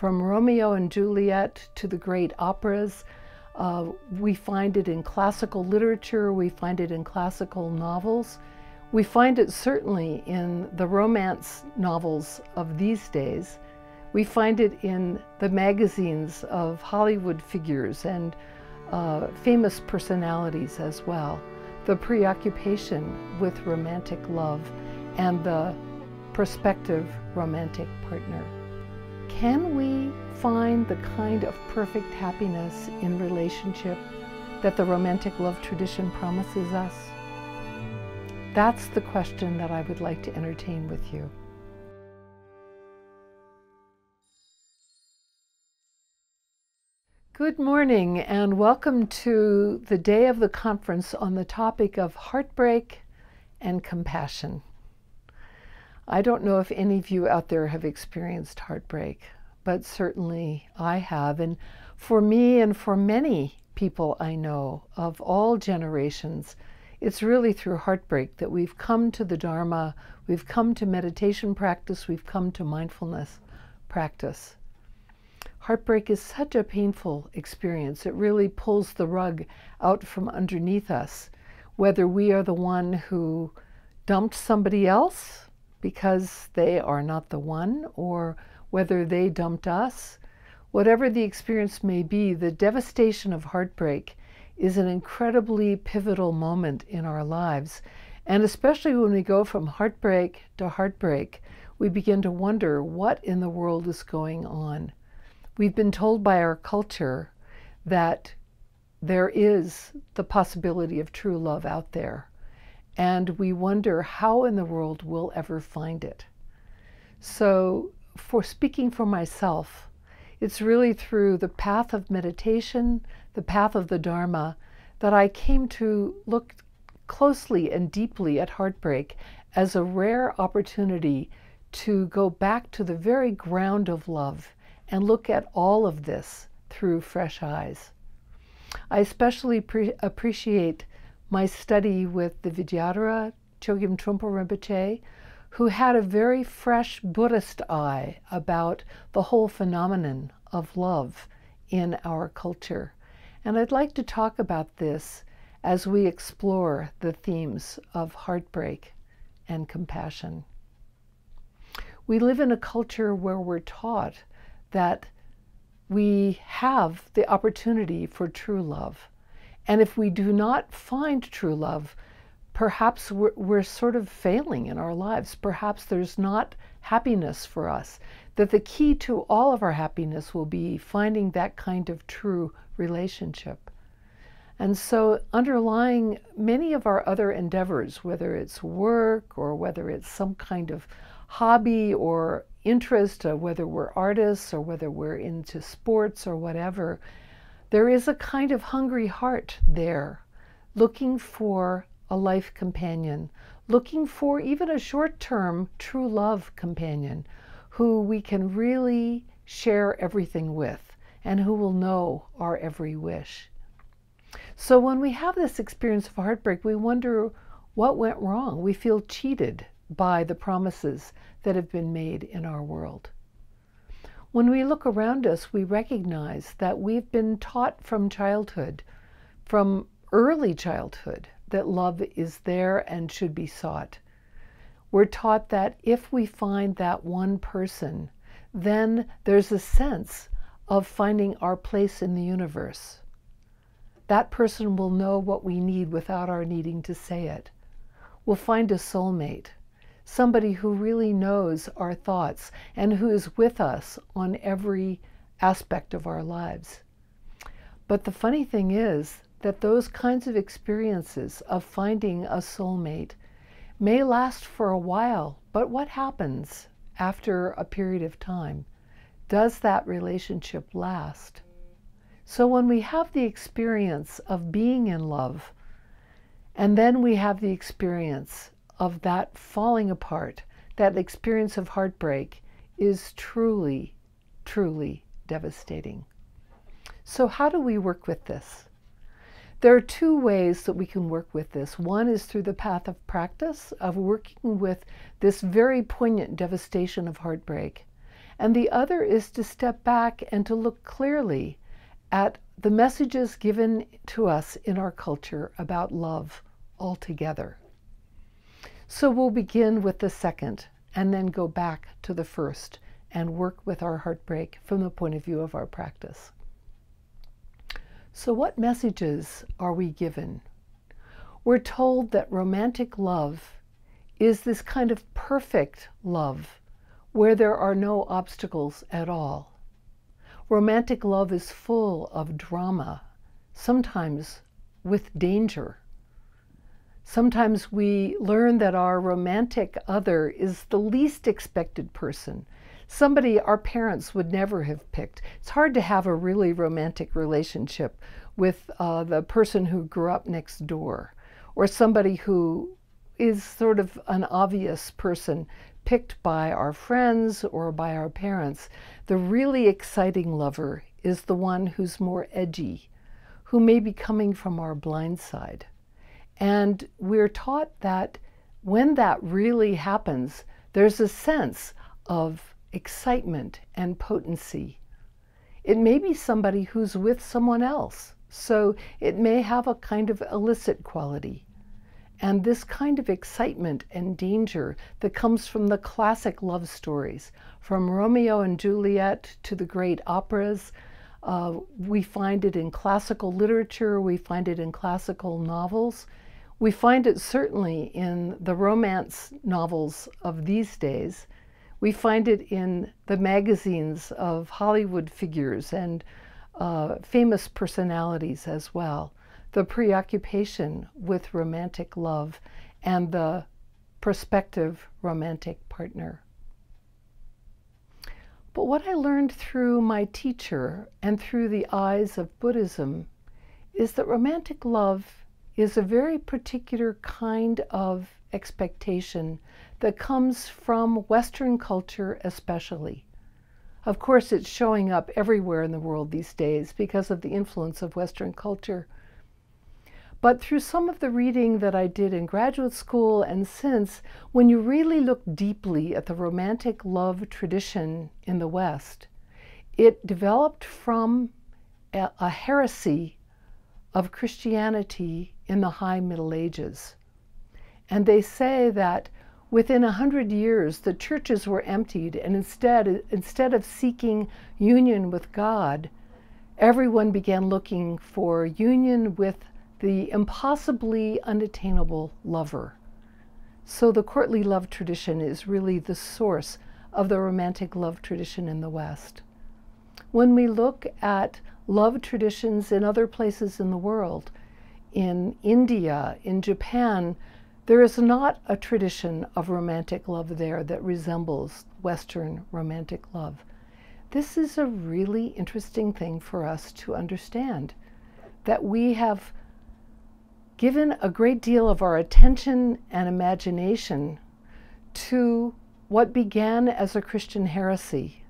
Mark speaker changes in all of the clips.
Speaker 1: From Romeo and Juliet to the great operas, we find it in classical literature, we find it in classical novels. We find it certainly in the romance novels of these days. We find it in the magazines of Hollywood figures and famous personalities as well. The preoccupation with romantic love and the prospective romantic partner. Can we find the kind of perfect happiness in relationship that the romantic love tradition promises us? That's the question that I would like to entertain with you. Good morning and welcome to the day of the conference on the topic of heartbreak and compassion. I don't know if any of you out there have experienced heartbreak, but certainly I have. And for me and for many people I know of all generations, it's really through heartbreak that we've come to the Dharma, we've come to meditation practice, we've come to mindfulness practice. Heartbreak is such a painful experience. It really pulls the rug out from underneath us, whether we are the one who dumped somebody else because they are not the one, or whether they dumped us. Whatever the experience may be, the devastation of heartbreak is an incredibly pivotal moment in our lives. And especially when we go from heartbreak to heartbreak, we begin to wonder what in the world is going on. We've been told by our culture that there is the possibility of true love out there. And we wonder how in the world we'll ever find it. So, for speaking for myself, it's really through the path of meditation, the path of the Dharma, that I came to look closely and deeply at heartbreak as a rare opportunity to go back to the very ground of love and look at all of this through fresh eyes. I especially appreciate my study with the Vidyadhara Chogyam Trungpa Rinpoche, who had a very fresh Buddhist eye about the whole phenomenon of love in our culture. And I'd like to talk about this as we explore the themes of heartbreak and compassion. We live in a culture where we're taught that we have the opportunity for true love. And if we do not find true love, perhaps we're sort of failing in our lives. Perhaps there's not happiness for us. That the key to all of our happiness will be finding that kind of true relationship. And so underlying many of our other endeavors, whether it's work or whether it's some kind of hobby or interest, or whether we're artists or whether we're into sports or whatever, there is a kind of hungry heart there, looking for a life companion, looking for even a short-term true love companion who we can really share everything with and who will know our every wish. So when we have this experience of heartbreak, we wonder what went wrong. We feel cheated by the promises that have been made in our world. When we look around us, we recognize that we've been taught from childhood, from early childhood, that love is there and should be sought. We're taught that if we find that one person, then there's a sense of finding our place in the universe. That person will know what we need without our needing to say it. We'll find a soulmate, somebody who really knows our thoughts and who is with us on every aspect of our lives. But the funny thing is that those kinds of experiences of finding a soulmate may last for a while, but what happens after a period of time? Does that relationship last? So when we have the experience of being in love, and then we have the experience of that falling apart, that experience of heartbreak is truly, truly devastating. So how do we work with this? There are two ways that we can work with this. One is through the path of practice, of working with this very poignant devastation of heartbreak. And the other is to step back and to look clearly at the messages given to us in our culture about love altogether. So we'll begin with the second and then go back to the first and work with our heartbreak from the point of view of our practice. So what messages are we given? We're told that romantic love is this kind of perfect love where there are no obstacles at all. Romantic love is full of drama, sometimes with danger. Sometimes we learn that our romantic other is the least expected person, somebody our parents would never have picked. It's hard to have a really romantic relationship with the person who grew up next door, or somebody who is sort of an obvious person picked by our friends or by our parents. The really exciting lover is the one who's more edgy, who may be coming from our blind side. And we're taught that when that really happens, there's a sense of excitement and potency. It may be somebody who's with someone else, so it may have a kind of illicit quality. And this kind of excitement and danger that comes from the classic love stories, from Romeo and Juliet to the great operas, we find it in classical literature, we find it in classical novels. We find it certainly in the romance novels of these days. We find it in the magazines of Hollywood figures and famous personalities as well. The preoccupation with romantic love and the prospective romantic partner. But what I learned through my teacher and through the eyes of Buddhism is that romantic love is a very particular kind of expectation that comes from Western culture especially. Of course, it's showing up everywhere in the world these days because of the influence of Western culture. But through some of the reading that I did in graduate school and since, when you really look deeply at the romantic love tradition in the West, it developed from a heresy of Christianity in the High Middle Ages. And they say that within 100 years, the churches were emptied, and instead of seeking union with God, everyone began looking for union with the impossibly unattainable lover. So the courtly love tradition is really the source of the romantic love tradition in the West. When we look at love traditions in other places in the world, in India, in Japan, there is not a tradition of romantic love there that resembles Western romantic love. This is a really interesting thing for us to understand, that we have given a great deal of our attention and imagination to what began as a Christian heresy.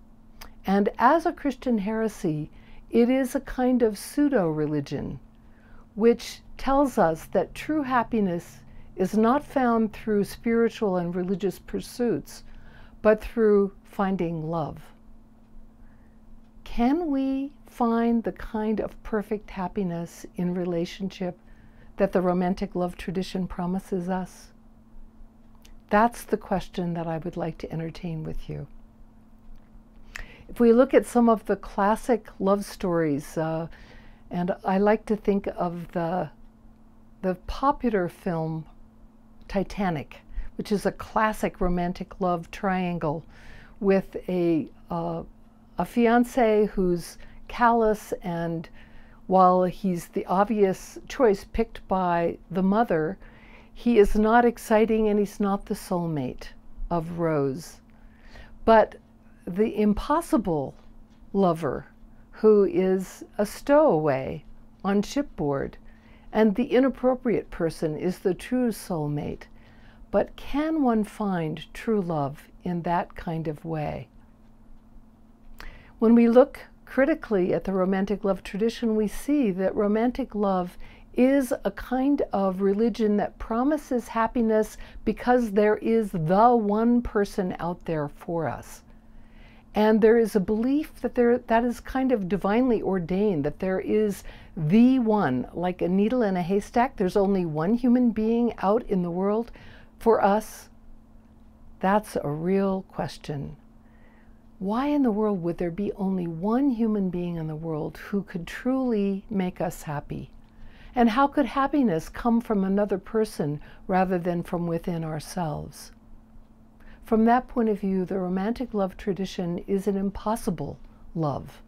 Speaker 1: And as a Christian heresy, it is a kind of pseudo-religion which tells us that true happiness is not found through spiritual and religious pursuits, but through finding love. Can we find the kind of perfect happiness in relationship that the romantic love tradition promises us? That's the question that I would like to entertain with you. If we look at some of the classic love stories, and I like to think of the popular film Titanic, which is a classic romantic love triangle with a fiancé who's callous, and while he's the obvious choice picked by the mother, he is not exciting and he's not the soulmate of Rose. But the impossible lover, who is a stowaway on shipboard, and the inappropriate person is the true soulmate. But can one find true love in that kind of way? When we look critically at the romantic love tradition, we see that romantic love is a kind of religion that promises happiness because there is the one person out there for us. And there is a belief that that is kind of divinely ordained, that there is the one, like a needle in a haystack. There's only one human being out in the world for us. That's a real question. Why in the world would there be only one human being in the world who could truly make us happy? And how could happiness come from another person rather than from within ourselves? From that point of view, the romantic love tradition is an impossible love.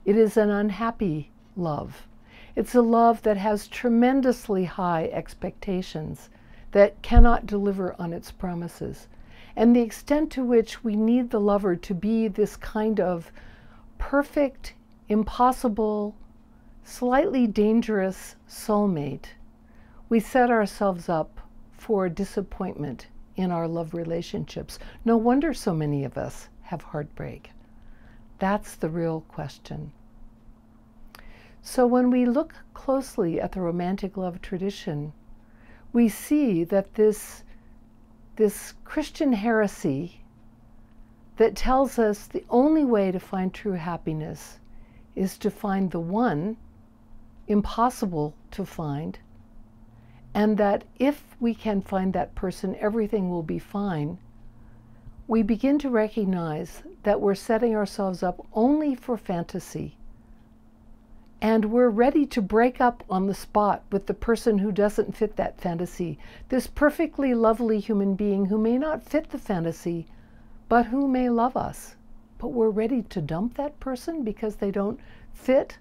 Speaker 1: It is an unhappy love. It's a love that has tremendously high expectations, that cannot deliver on its promises. And the extent to which we need the lover to be this kind of perfect, impossible, slightly dangerous soulmate, we set ourselves up for disappointment in our love relationships. No wonder so many of us have heartbreak. That's the real question. So when we look closely at the romantic love tradition, we see that this Christian heresy that tells us the only way to find true happiness is to find the one, impossible to find, and that if we can find that person, everything will be fine, we begin to recognize that we're setting ourselves up only for fantasy. And we're ready to break up on the spot with the person who doesn't fit that fantasy, this perfectly lovely human being who may not fit the fantasy, but who may love us. But we're ready to dump that person because they don't fit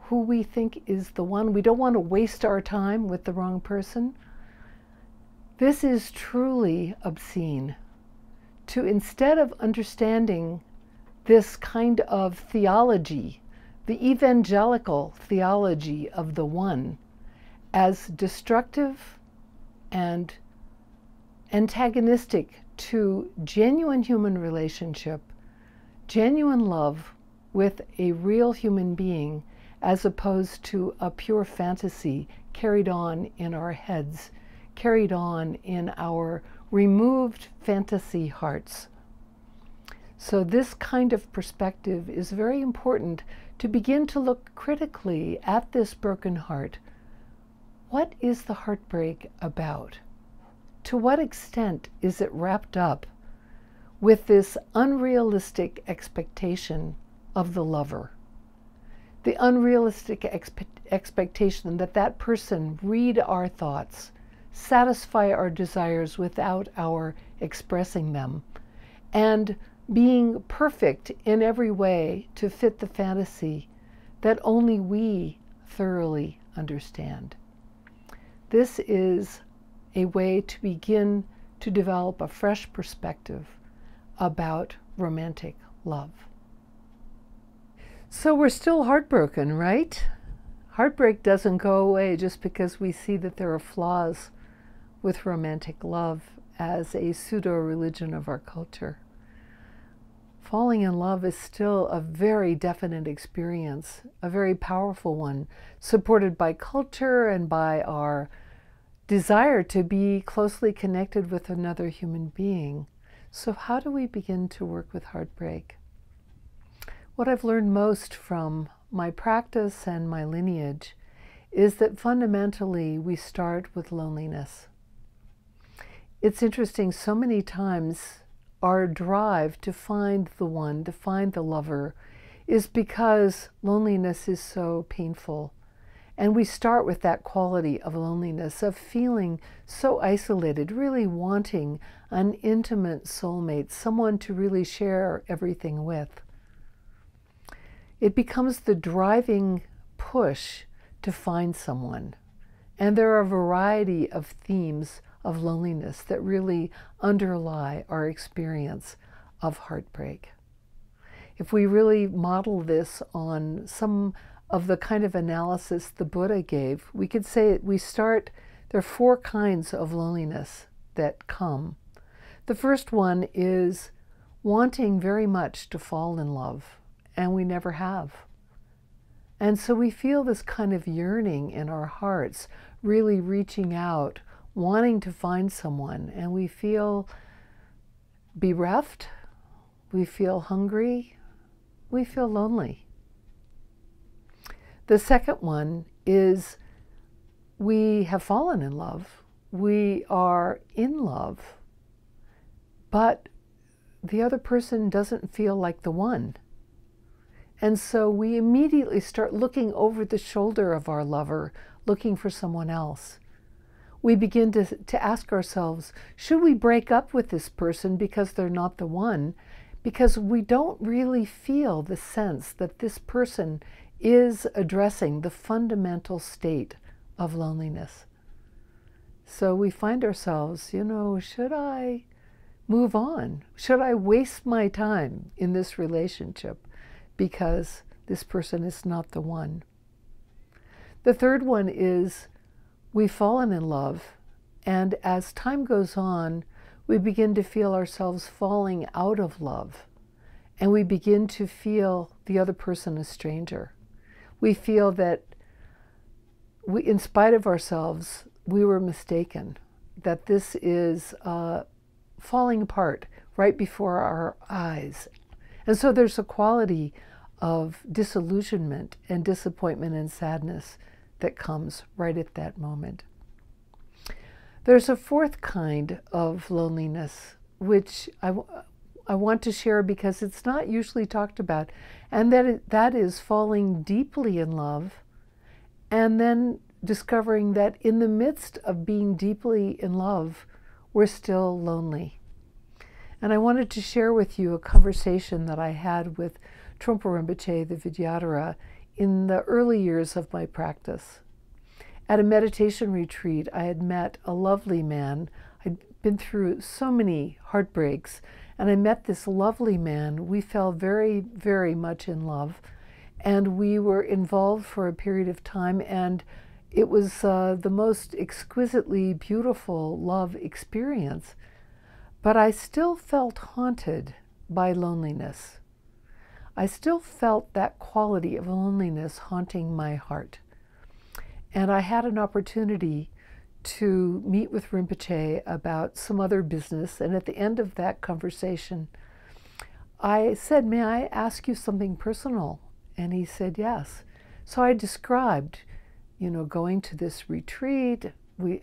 Speaker 1: who we think is the one. We don't want to waste our time with the wrong person. This is truly obscene. To instead of understanding this kind of theology, the evangelical theology of the one, as destructive and antagonistic to genuine human relationship, genuine love with a real human being, as opposed to a pure fantasy carried on in our heads, carried on in our removed fantasy hearts. So this kind of perspective is very important to begin to look critically at this broken heart. What is the heartbreak about? To what extent is it wrapped up with this unrealistic expectation of the lover? The unrealistic expectation that that person read our thoughts, satisfy our desires without our expressing them, and being perfect in every way to fit the fantasy that only we thoroughly understand. This is a way to begin to develop a fresh perspective about romantic love. So we're still heartbroken, right? Heartbreak doesn't go away just because we see that there are flaws with romantic love as a pseudo-religion of our culture. Falling in love is still a very definite experience, a very powerful one, supported by culture and by our desire to be closely connected with another human being. So how do we begin to work with heartbreak? What I've learned most from my practice and my lineage is that fundamentally we start with loneliness. It's interesting, so many times our drive to find the one, to find the lover, is because loneliness is so painful. And we start with that quality of loneliness, of feeling so isolated, really wanting an intimate soulmate, someone to really share everything with. It becomes the driving push to find someone. And there are a variety of themes of loneliness that really underlie our experience of heartbreak. If we really model this on some of the kind of analysis the Buddha gave, we could say there are 4 kinds of loneliness that come. The first one is wanting very much to fall in love, and we never have. And so we feel this kind of yearning in our hearts, really reaching out, wanting to find someone, and we feel bereft, we feel hungry, we feel lonely. The second one is we have fallen in love. We are in love, but the other person doesn't feel like the one. And so we immediately start looking over the shoulder of our lover, looking for someone else. We begin to ask ourselves, should we break up with this person because they're not the one? Because we don't really feel the sense that this person is addressing the fundamental state of loneliness. So we find ourselves, should I move on? Should I waste my time in this relationship because this person is not the one? The third one is we've fallen in love, and as time goes on, we begin to feel ourselves falling out of love, and we begin to feel the other person a stranger. We feel that in spite of ourselves, we were mistaken, that this is falling apart right before our eyes. And so there's a quality of disillusionment and disappointment and sadness that comes right at that moment. There's a fourth kind of loneliness, which I want to share because it's not usually talked about, and that is falling deeply in love and then discovering that in the midst of being deeply in love, we're still lonely. And I wanted to share with you a conversation that I had with Trungpa Rinpoche, the Vidyadhara, in the early years of my practice. At a meditation retreat, I had met a lovely man. I'd been through so many heartbreaks, and I met this lovely man. We fell very, very much in love, and we were involved for a period of time, and it was the most exquisitely beautiful love experience. But I still felt haunted by loneliness. I still felt that quality of loneliness haunting my heart. And I had an opportunity to meet with Rinpoche about some other business, and at the end of that conversation, I said, "May I ask you something personal?" And he said, "Yes." So I described, going to this retreat.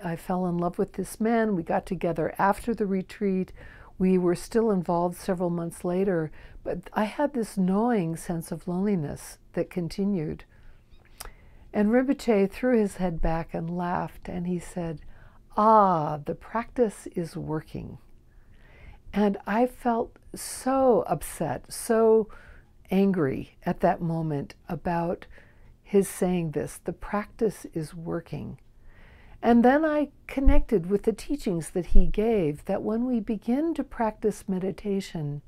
Speaker 1: I fell in love with this man. We got together after the retreat. We were still involved several months later, but I had this gnawing sense of loneliness that continued. And Rinpoche threw his head back and laughed, and he said, "Ah, the practice is working." And I felt so upset, so angry at that moment about his saying this, the practice is working. And then I connected with the teachings that he gave, that when we begin to practice meditation,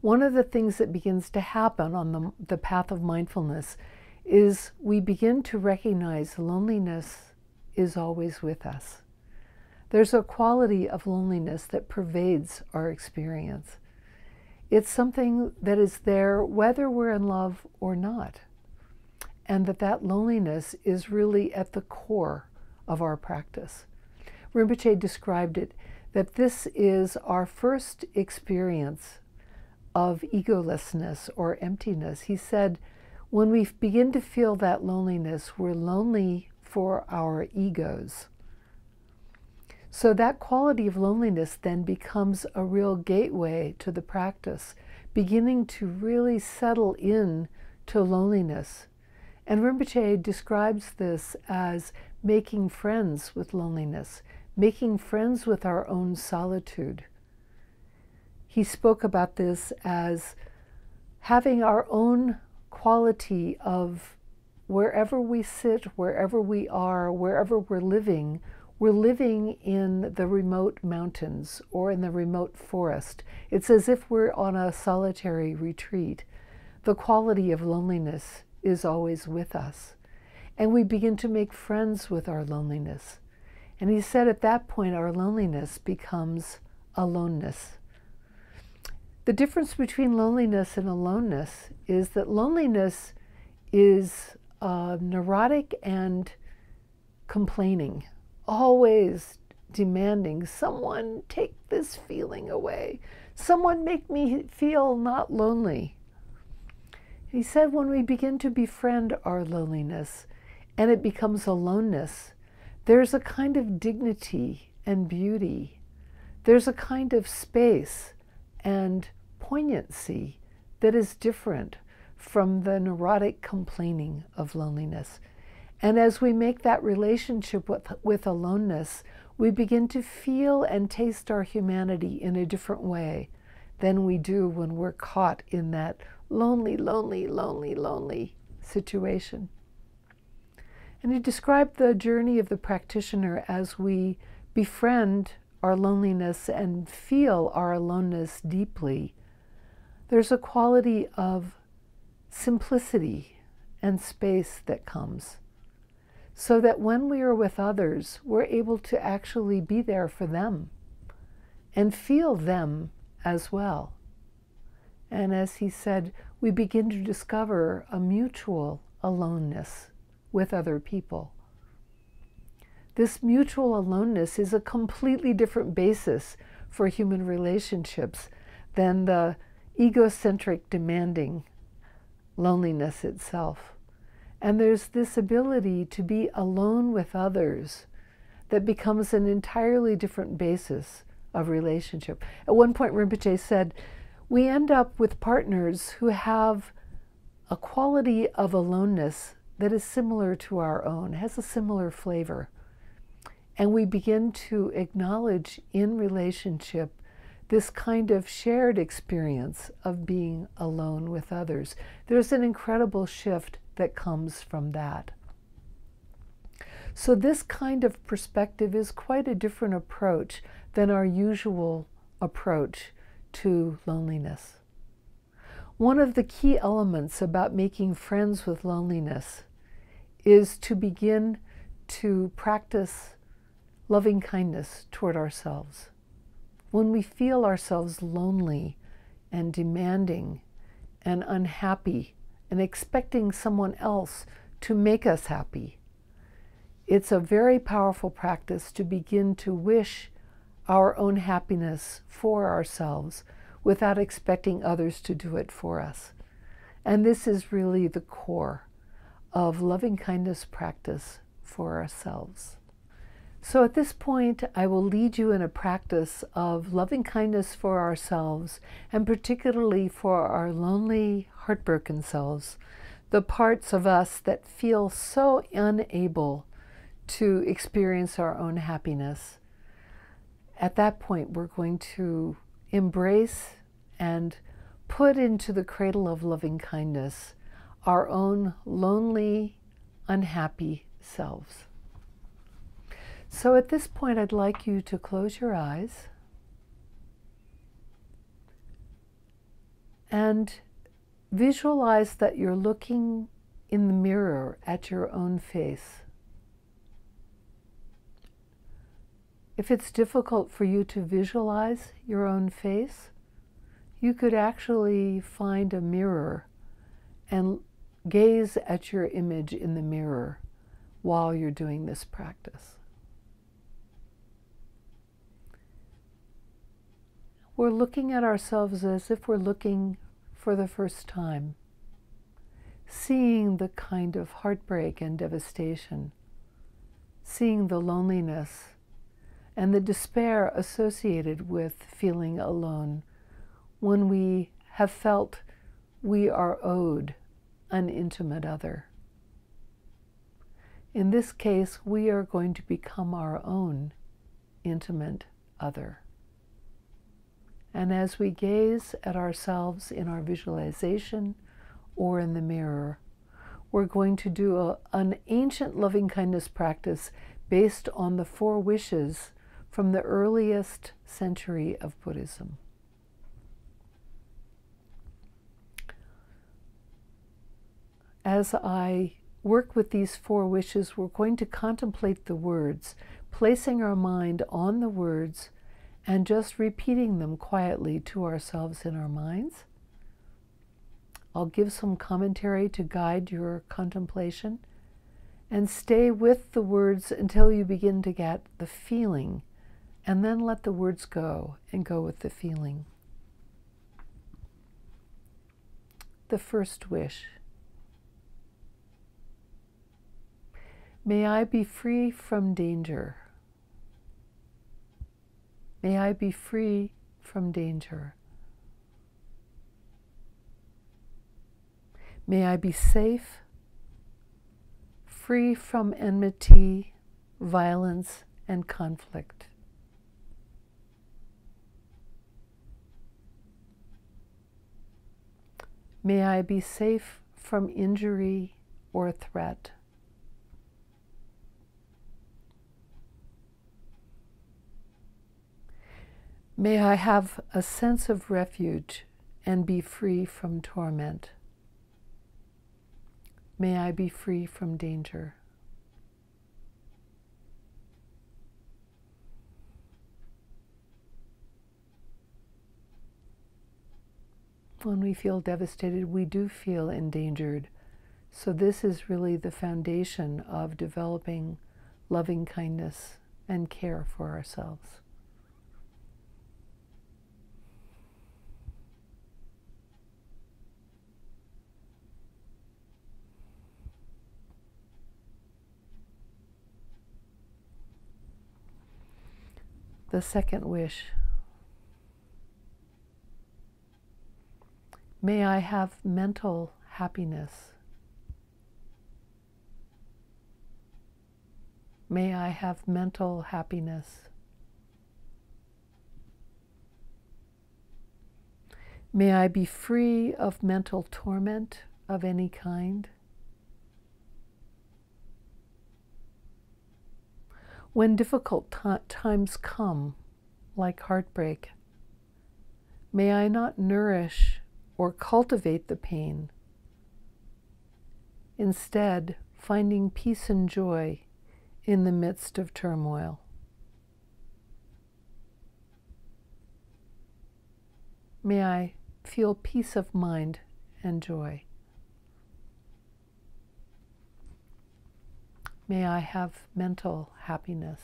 Speaker 1: one of the things that begins to happen on the path of mindfulness is we begin to recognize loneliness is always with us. There's a quality of loneliness that pervades our experience. It's something that is there whether we're in love or not. And that loneliness is really at the core of our practice. Rinpoche described it that this is our first experience of egolessness or emptiness. He said, when we begin to feel that loneliness, we're lonely for our egos. So that quality of loneliness then becomes a real gateway to the practice, beginning to really settle in to loneliness. And Rinpoche describes this as making friends with loneliness, making friends with our own solitude. He spoke about this as having our own quality of wherever we sit, wherever we are, wherever we're living in the remote mountains or in the remote forest. It's as if we're on a solitary retreat. The quality of loneliness is always with us. And we begin to make friends with our loneliness. And he said at that point, our loneliness becomes aloneness. The difference between loneliness and aloneness is that loneliness is neurotic and complaining, always demanding someone take this feeling away, Someone make me feel not lonely. He said when we begin to befriend our loneliness and it becomes aloneness, there's a kind of dignity and beauty. There's a kind of space and poignancy that is different from the neurotic complaining of loneliness. And as we make that relationship with aloneness, we begin to feel and taste our humanity in a different way than we do when we're caught in that lonely, lonely, lonely, lonely situation. And he described the journey of the practitioner as we befriend our loneliness and feel our aloneness deeply. There's a quality of simplicity and space that comes, so that when we are with others, we're able to actually be there for them and feel them as well. And as he said, we begin to discover a mutual aloneness with other people. This mutual aloneness is a completely different basis for human relationships than the egocentric, demanding loneliness itself. And there's this ability to be alone with others that becomes an entirely different basis of relationship. At one point, Rinpoche said, we end up with partners who have a quality of aloneness that is similar to our own, has a similar flavor. And we begin to acknowledge in relationship this kind of shared experience of being alone with others. There's an incredible shift that comes from that. So this kind of perspective is quite a different approach than our usual approach to loneliness. One of the key elements about making friends with loneliness is to begin to practice loving kindness toward ourselves. When we feel ourselves lonely and demanding and unhappy and expecting someone else to make us happy, it's a very powerful practice to begin to wish our own happiness for ourselves without expecting others to do it for us. And this is really the core of loving kindness practice for ourselves. So at this point, I will lead you in a practice of loving kindness for ourselves, and particularly for our lonely, heartbroken selves, the parts of us that feel so unable to experience our own happiness. At that point, we're going to embrace and put into the cradle of loving kindness our own lonely, unhappy selves. So at this point, I'd like you to close your eyes and visualize that you're looking in the mirror at your own face. If it's difficult for you to visualize your own face, you could actually find a mirror and gaze at your image in the mirror while you're doing this practice. We're looking at ourselves as if we're looking for the first time, seeing the kind of heartbreak and devastation, seeing the loneliness and the despair associated with feeling alone when we have felt we are owed an intimate other. In this case, we are going to become our own intimate other. And as we gaze at ourselves in our visualization or in the mirror, we're going to do an ancient loving kindness practice based on the 4 wishes from the earliest century of Buddhism. As I work with these 4 wishes, we're going to contemplate the words, placing our mind on the words and just repeating them quietly to ourselves in our minds. I'll give some commentary to guide your contemplation, and stay with the words until you begin to get the feeling, and then let the words go and go with the feeling. the first wish. May I be free from danger. May I be free from danger. May I be safe, free from enmity, violence, and conflict. May I be safe from injury or threat. May I have a sense of refuge and be free from torment. May I be free from danger. When we feel devastated, we do feel endangered. So this is really the foundation of developing loving kindness and care for ourselves. The second wish. May I have mental happiness. May I have mental happiness. May I be free of mental torment of any kind. When difficult times come, like heartbreak, may I not nourish or cultivate the pain, instead finding peace and joy in the midst of turmoil. May I feel peace of mind and joy. May I have mental happiness.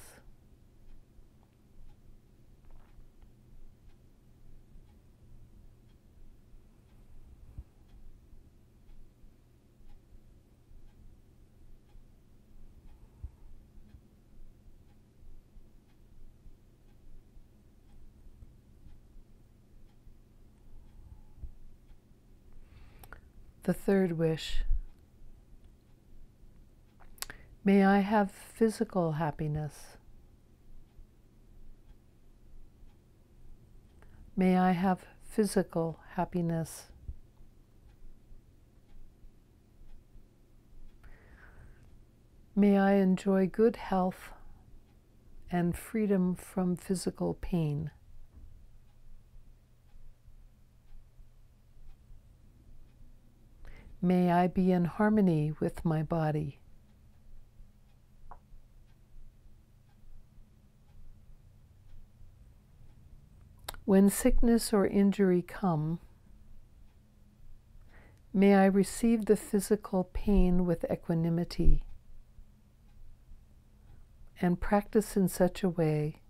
Speaker 1: The third wish. May I have physical happiness. May I have physical happiness. May I enjoy good health and freedom from physical pain. May I be in harmony with my body. When sickness or injury come, may I receive the physical pain with equanimity and practice in such a way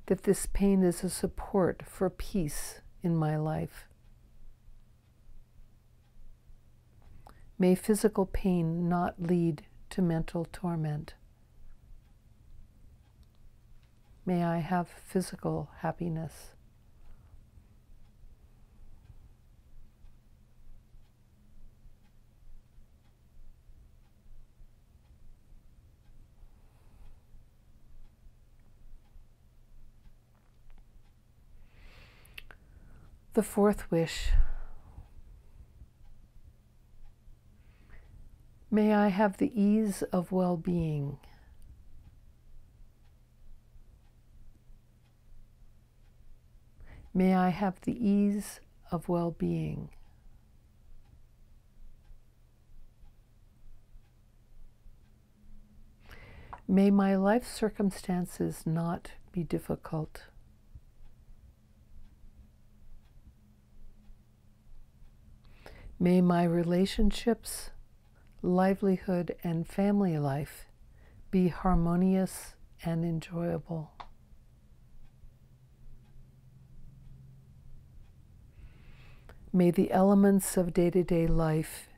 Speaker 1: that this pain is a support for peace in my life. May physical pain not lead to mental torment. May I have physical happiness. The fourth wish. May I have the ease of well-being. May I have the ease of well-being. May my life circumstances not be difficult. May my relationships, livelihood, and family life be harmonious and enjoyable. May the elements of day-to-day life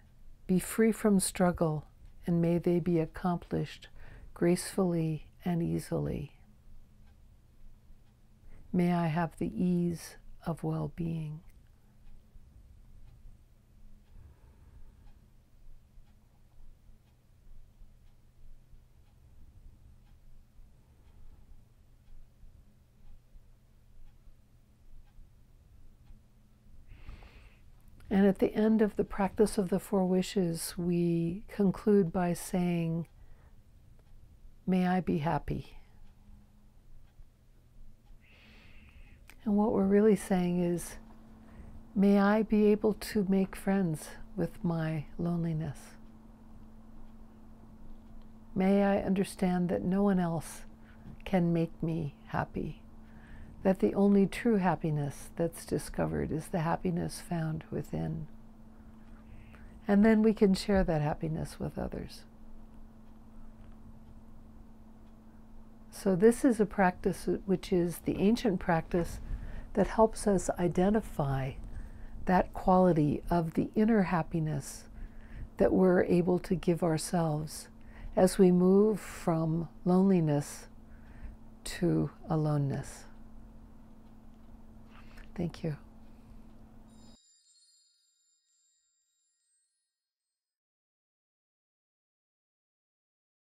Speaker 1: be free from struggle, and may they be accomplished gracefully and easily. May I have the ease of well-being. And at the end of the practice of the four wishes, we conclude by saying, may I be happy. And what we're really saying is, may I be able to make friends with my loneliness. May I understand that no one else can make me happy, that the only true happiness that's discovered is the happiness found within. And then we can share that happiness with others. So this is a practice which is the ancient practice that helps us identify that quality of the inner happiness that we're able to give ourselves as we move from loneliness to aloneness. Thank you.